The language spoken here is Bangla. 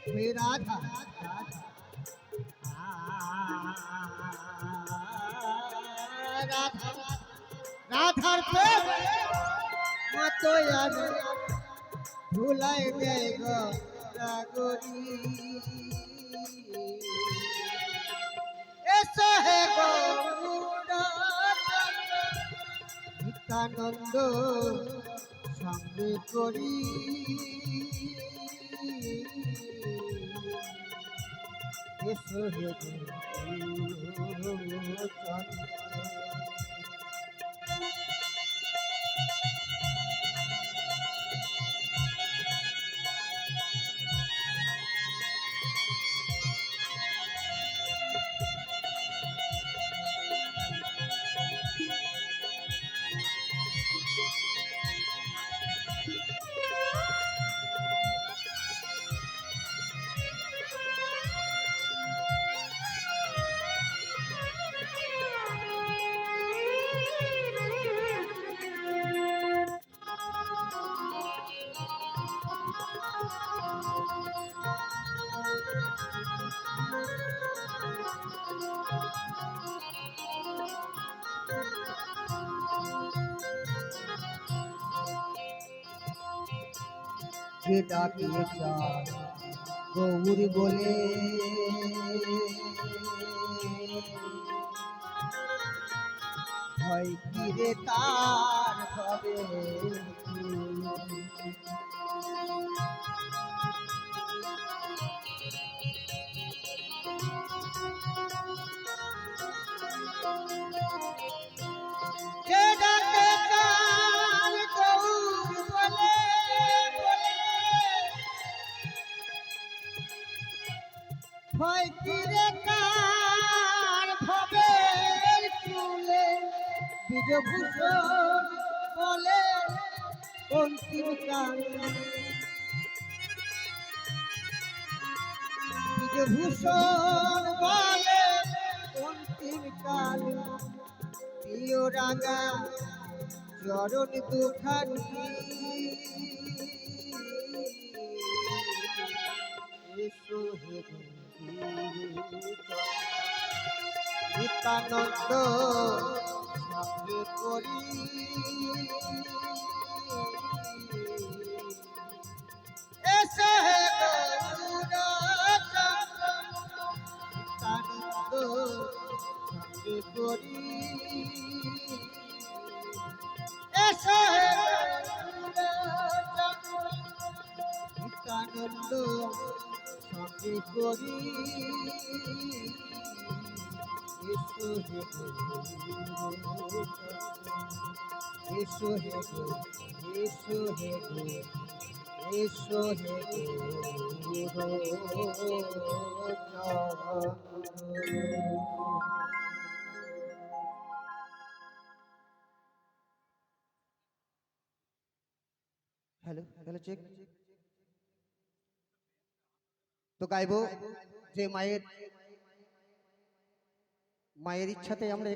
হে রাধা রাধা রাধার প্রেম মতো আমি ভুলাই দেয় গো রাগরি এসো হে গৌর নিত্যানন্দ সঙ্গে করি এসো হে গৌর যে ডাকিয়ে চায় গৌর বলে হয় কি রে তার হবে ভয় কিরে কার ভবের চুলে বীজভূষণ বলে অন্তিম কাল বীজভূষণ বলে অন্তিম কাল প্রিয় রাঙা চরণ দুখানি এসো হে নিত্যানন্দ সঙ্গে করি এসো হে নিত্যানন্দ সঙ্গে করি এসো হে নিত্যানন্দ সঙ্গে করি এসো হে এসো হে এসো হে এসো হে হ্যালো হ্যালো চেক তো গাইবো যে মায়ের ইচ্ছাতে আমরা